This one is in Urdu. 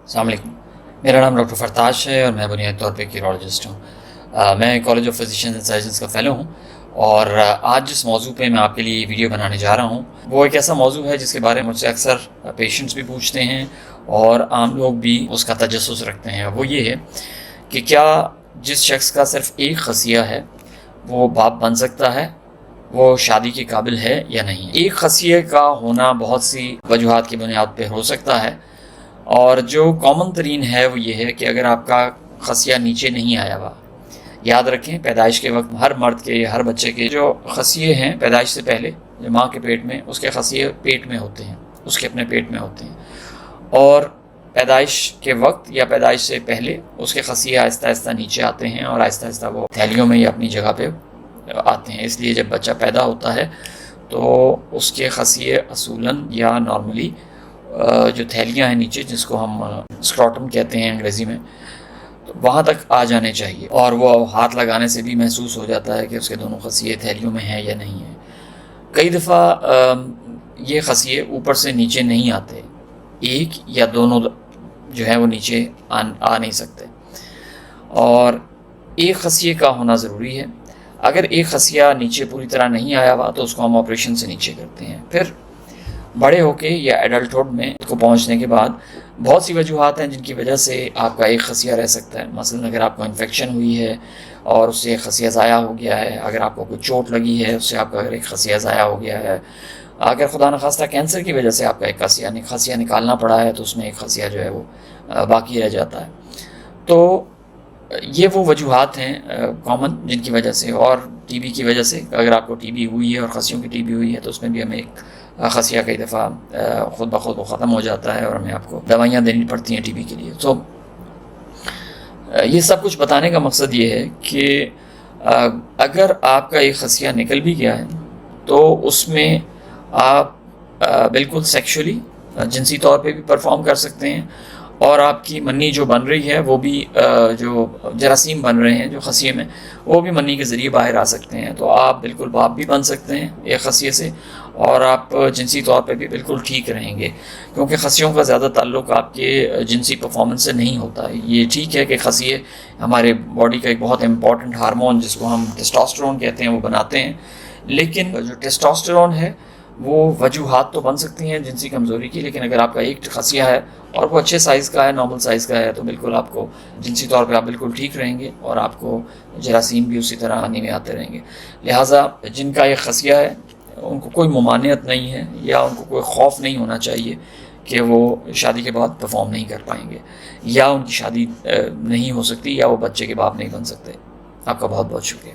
السلام علیکم، میرا نام ڈاکٹر فرتاش ہے اور میں بنیادی طور پہ کیورولوجسٹ ہوں۔ میں college of physicians and surgeons کا فیلو ہوں، اور آج جس موضوع پہ میں آپ کے لیے ویڈیو بنانے جا رہا ہوں وہ ایک ایسا موضوع ہے جس کے بارے میں مجھ سے اکثر پیشنٹس بھی پوچھتے ہیں اور عام لوگ بھی اس کا تجسس رکھتے ہیں۔ وہ یہ ہے کہ کیا جس شخص کا صرف ایک خصیہ ہے وہ باپ بن سکتا ہے، وہ شادی کے قابل ہے یا نہیں۔ ایک خصیہ کا ہونا بہت سی وجوہات کی بنیاد پہ ہو سکتا ہے، اور جو کامن ترین ہے وہ یہ ہے کہ اگر آپ کا خصیہ نیچے نہیں آیا ہوا۔ یاد رکھیں، پیدائش کے وقت ہر مرد کے، ہر بچے کے جو خصیے ہیں پیدائش سے پہلے جو ماں کے پیٹ میں، اس کے خصیے پیٹ میں ہوتے ہیں، اس کے اپنے پیٹ میں ہوتے ہیں، اور پیدائش کے وقت یا پیدائش سے پہلے اس کے خصیے آہستہ آہستہ نیچے آتے ہیں اور آہستہ آہستہ وہ تھیلیوں میں یا اپنی جگہ پہ آتے ہیں۔ اس لیے جب بچہ پیدا ہوتا ہے تو اس کے خصیے اصولاً یا نارملی جو تھیلیاں ہیں نیچے، جس کو ہم اسکروٹم کہتے ہیں انگریزی میں، تو وہاں تک آ جانے چاہیے، اور وہ ہاتھ لگانے سے بھی محسوس ہو جاتا ہے کہ اس کے دونوں خصیے تھیلیوں میں ہیں یا نہیں ہیں۔ کئی دفعہ یہ خصیے اوپر سے نیچے نہیں آتے، ایک یا دونوں جو ہے وہ نیچے آ نہیں سکتے، اور ایک خصیے کا ہونا ضروری ہے۔ اگر ایک خصیہ نیچے پوری طرح نہیں آیا ہوا تو اس کو ہم آپریشن سے نیچے کرتے ہیں۔ پھر بڑے ہو کے یا ایڈلٹہڈ میں کو پہنچنے کے بعد بہت سی وجوہات ہیں جن کی وجہ سے آپ کا ایک خصیہ رہ سکتا ہے۔ مثلاً اگر آپ کو انفیکشن ہوئی ہے اور اس سے ایک خصیہ ضائع ہو گیا ہے، اگر آپ کو کوئی چوٹ لگی ہے اس سے آپ کا ایک خصیہ ضائع ہو گیا ہے، اگر خدا نخواستہ کینسر کی وجہ سے آپ کا ایک خصیہ نکالنا پڑا ہے تو اس میں ایک خصیہ جو ہے وہ باقی رہ جاتا ہے۔ تو یہ وہ وجوہات ہیں کامن جن کی وجہ سے، اور ٹی بی کی وجہ سے، اگر آپ کو ٹی بی ہوئی ہے اور خصیوں کی ٹی بی ہوئی ہے تو اس میں بھی ہمیں ایک خصیہ کئی دفعہ خود بخود وہ ختم ہو جاتا ہے اور ہمیں آپ کو دوائیاں دینی پڑتی ہیں ٹی بی کے لیے۔ تو یہ سب کچھ بتانے کا مقصد یہ ہے کہ اگر آپ کا ایک خصیہ نکل بھی گیا ہے تو اس میں آپ بالکل سیکشولی جنسی طور پہ بھی پرفارم کر سکتے ہیں، اور آپ کی منی جو بن رہی ہے وہ بھی جو جراثیم بن رہے ہیں جو خصیے میں، وہ بھی منی کے ذریعے باہر آ سکتے ہیں۔ تو آپ بالکل باپ بھی بن سکتے ہیں ایک خصیے سے، اور آپ جنسی طور پہ بھی بالکل ٹھیک رہیں گے، کیونکہ خصیوں کا زیادہ تعلق آپ کے جنسی پرفارمنس سے نہیں ہوتا ہے۔ یہ ٹھیک ہے کہ خصیے ہمارے باڈی کا ایک بہت امپورٹنٹ ہارمون جس کو ہم ٹیسٹوسٹیرون کہتے ہیں وہ بناتے ہیں، لیکن جو ٹیسٹوسٹیرون ہے وہ وجوہات تو بن سکتی ہیں جنسی کمزوری کی، لیکن اگر آپ کا ایک خصیہ ہے اور وہ اچھے سائز کا ہے، نارمل سائز کا ہے، تو بالکل آپ کو جنسی طور پہ آپ بالکل ٹھیک رہیں گے، اور آپ کو جراثیم بھی اسی طرح آنے میں آتے رہیں گے۔ لہٰذا جن کا ایک خصیہ ہے ان کو کوئی ممانعت نہیں ہے، یا ان کو کوئی خوف نہیں ہونا چاہیے کہ وہ شادی کے بعد پرفارم نہیں کر پائیں گے، یا ان کی شادی نہیں ہو سکتی، یا وہ بچے کے باپ نہیں بن سکتے۔ آپ کا بہت بہت شکریہ۔